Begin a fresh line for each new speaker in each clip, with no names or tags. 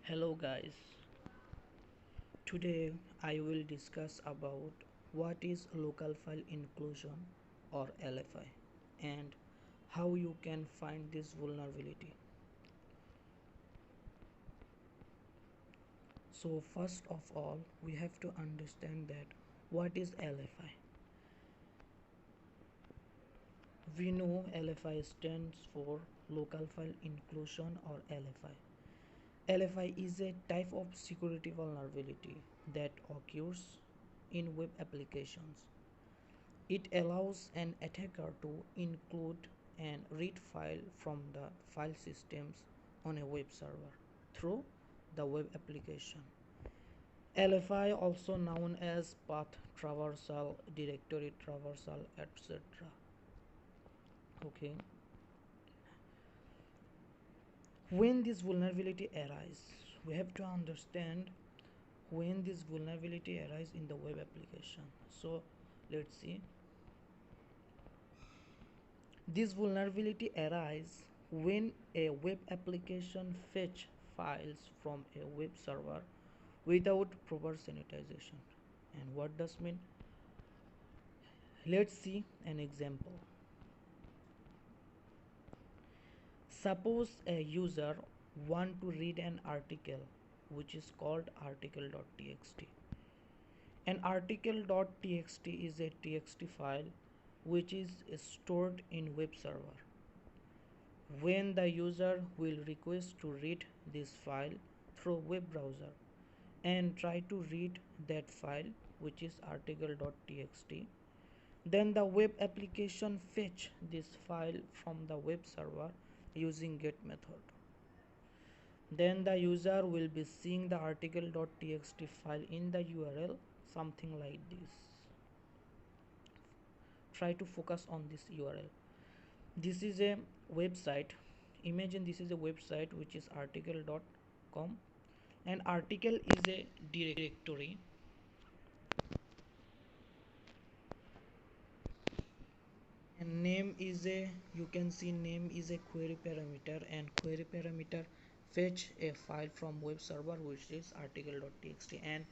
Hello guys, today I will discuss about what is local file inclusion or LFI and how you can find this vulnerability. So first of all we have to understand that what is LFI. We know LFI stands for local file inclusion or LFI. LFI is a type of security vulnerability that occurs in web applications. It allows an attacker to include and read file from the file systems on a web server through the web application. LFI also known as path traversal, directory traversal, etc. Okay. When this vulnerability arises, we have to understand when this vulnerability arises in the web application. So let's see. This vulnerability arises when a web application fetch files from a web server without proper sanitization. And what does mean? Let's see an example. Suppose a user want to read an article which is called article.txt. An article.txt is a txt file which is stored in web server. When the user will request to read this file through web browser and try to read that file which is article.txt, then the web application fetch this file from the web server using get method. Then the user will be seeing the article.txt file in the URL something like this. Try to focus on this URL. This is a website. Imagine this is a website which is article.com. An article is a directory and name is a, you can see name is a query parameter, and query parameter fetch a file from web server which is article.txt, and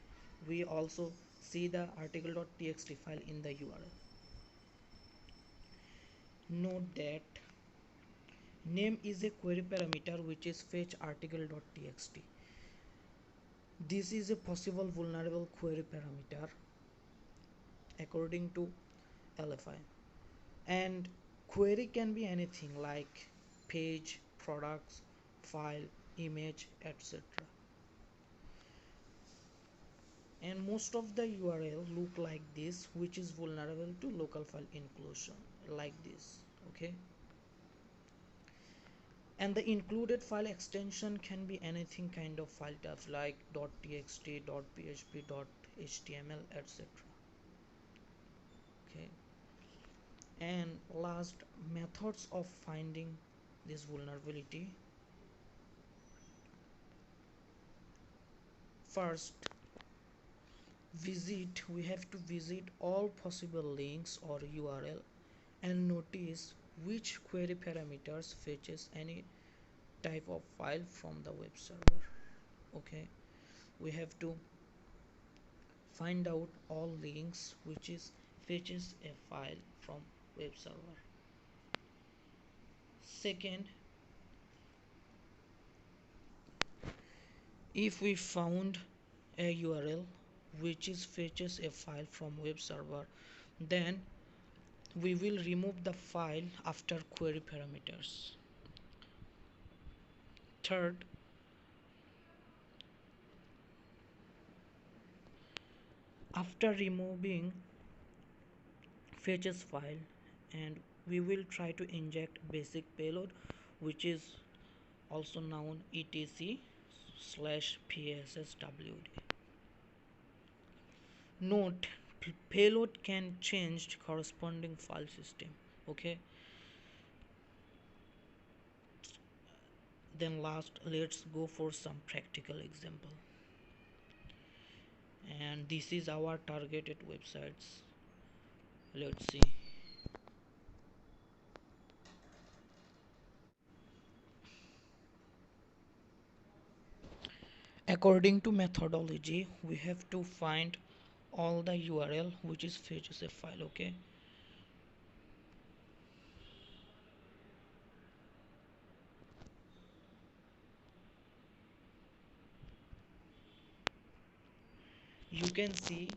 we also see the article.txt file in the URL. Note that name is a query parameter which is fetch article.txt. This is a possible vulnerable query parameter according to LFI. And query can be anything like page, products, file, image, etc. And most of the URL look like this, which is vulnerable to local file inclusion like this. Okay. And the included file extension can be anything kind of file types like .txt, .php, .html, etc. Okay. And last, methods of finding this vulnerability. First, we have to visit all possible links or URL and notice which query parameters fetches any type of file from the web server. Okay, we have to find out all links which is fetches a file from web server. Second, if we found a URL which is fetches a file from web server, then we will remove the file after query parameters. Third, after removing fetches file, and we will try to inject basic payload which is also known etc/psswd. Note, payload can change corresponding file system. Okay, then last, let's go for some practical example. And this is our targeted websites. Let's see. According to methodology, we have to find all the URL which is fetches a file. Okay, you can see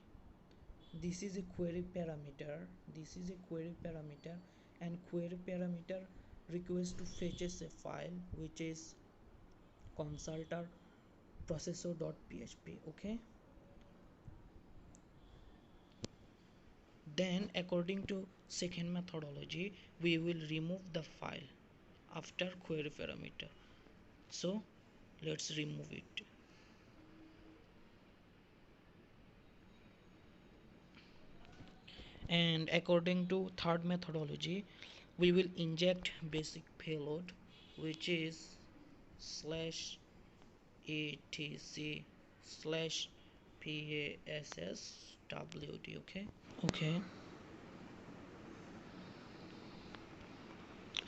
this is a query parameter, this is a query parameter, and query parameter request to fetches a file which is consulter processor.php. Okay, then according to second methodology, we will remove the file after query parameter. So let's remove it. And according to third methodology, we will inject basic payload which is slash etc slash passwd. Okay, okay,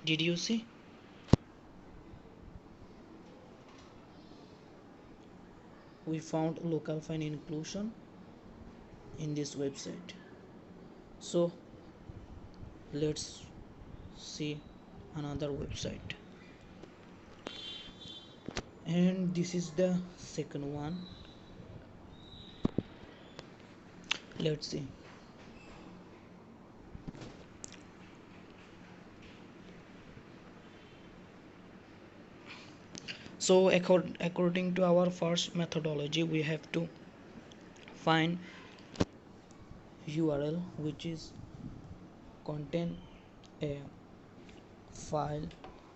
did you see? We found local file inclusion in this website. So let's see another website, and this is the second one. Let's see. So according to our first methodology, we have to find URL which is contain a file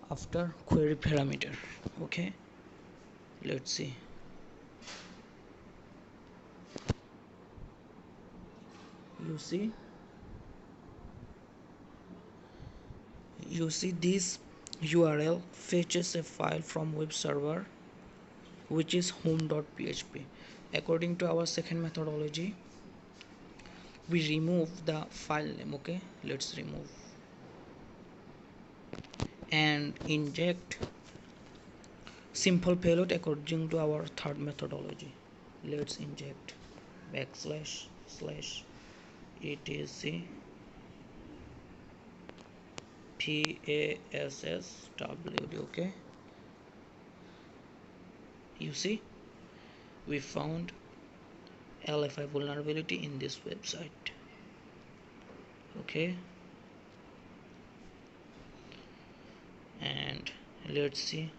after query parameter. Okay, let's see. You see this URL fetches a file from web server which is home.php. According to our second methodology, we remove the file name. Okay, let's remove and inject simple payload according to our third methodology. Let's inject backslash slash etc passwd. Okay, you see, we found LFI vulnerability in this website. Okay, and let's see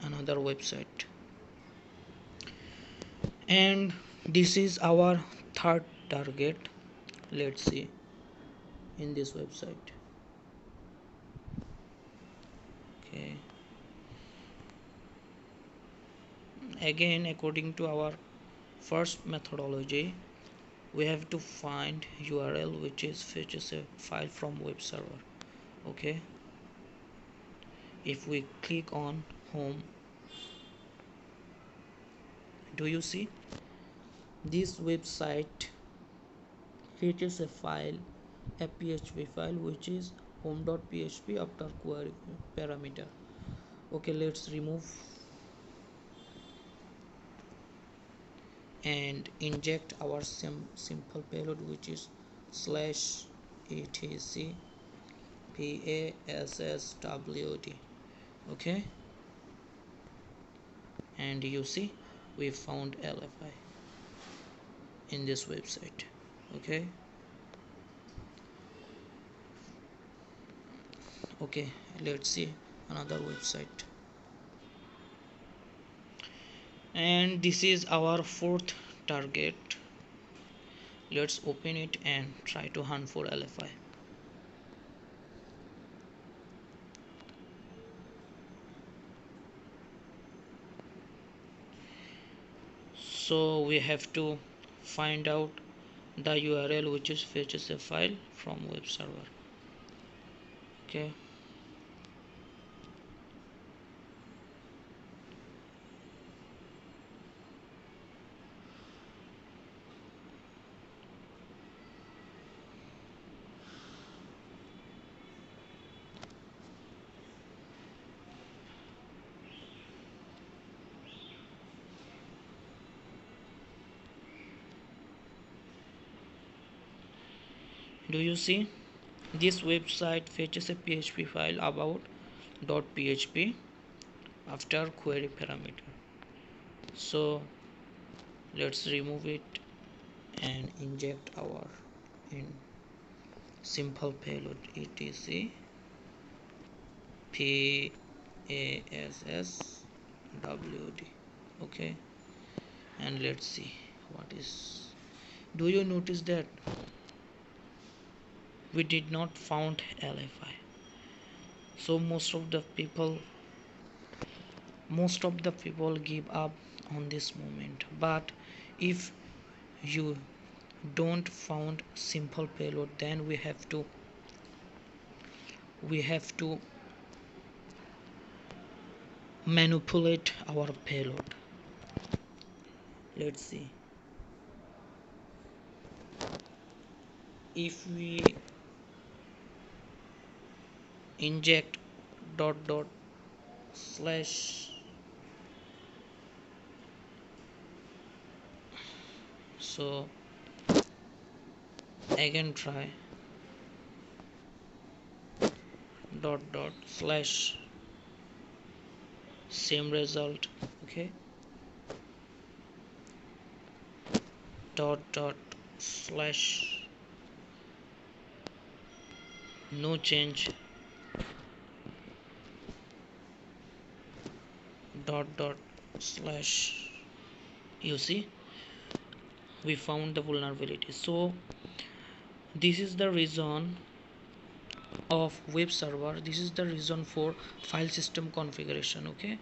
another website, and this is our third target. Let's see in this website. Okay, again according to our first methodology, we have to find URL which is fetches a file from web server. Okay, if we click on home, do you see this website fetches a file, a PHP file which is home.php after query parameter. Okay, let's remove and inject our simple payload which is slash etc passwd. Okay, and you see we found LFI in this website. Okay, okay, let's see another website, and this is our fourth target. Let's open it and try to hunt for LFI. So we have to find out the URL which is fetches a file from web server. Okay, Do you see? This website fetches a PHP file about .php after query parameter. So let's remove it and inject our in simple payload etc PASSWD. Okay, and let's see what is. Do you notice that we did not found LFI? So most of the people give up on this moment. But if you don't found simple payload, then we have to manipulate our payload. Let's see. If we inject dot dot slash, so again try dot dot slash, same result. Okay, dot dot slash, no change, dot dot slash. You see, we found the vulnerability. So this is the reason of web server. This is the reason for file system configuration. Okay,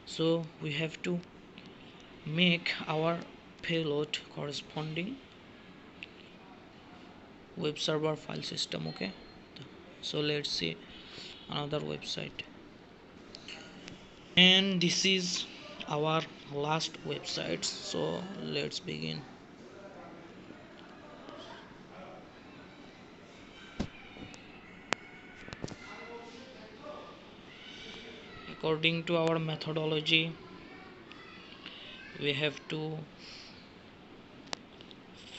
so we have to make our payload corresponding web server file system. Okay, so let's see another website, and this is our last website. So let's begin. According to our methodology, we have to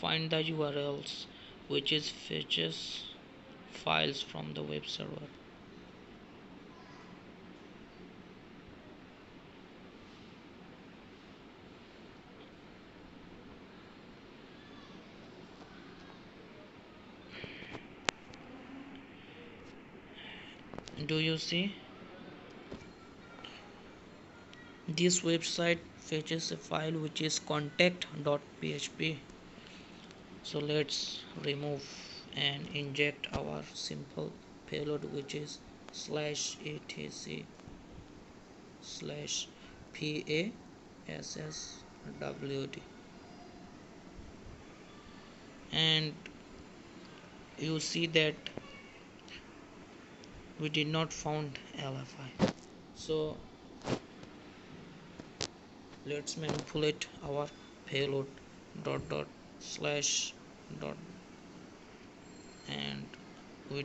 find the URLs which is fetches files from the web server. Do you see? This website fetches a file which is contact.php. So let's remove and inject our simple payload which is slash etc slash PASSWD, and you see that we did not found LFI. So let's manipulate our payload dot dot slash dot, and we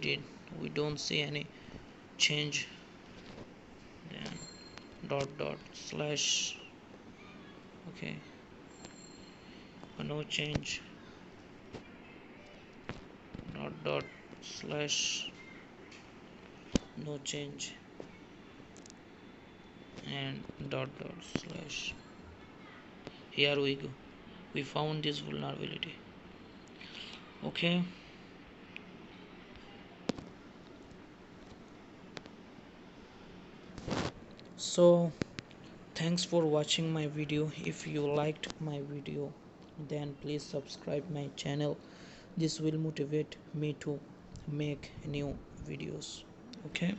don't see any change. Then dot dot slash, okay, no change, dot dot slash, no change, and dot dot slash. Here we go, we found this vulnerability. Okay, so thanks for watching my video. If you liked my video, then please subscribe my channel. This will motivate me to make new videos. Okay.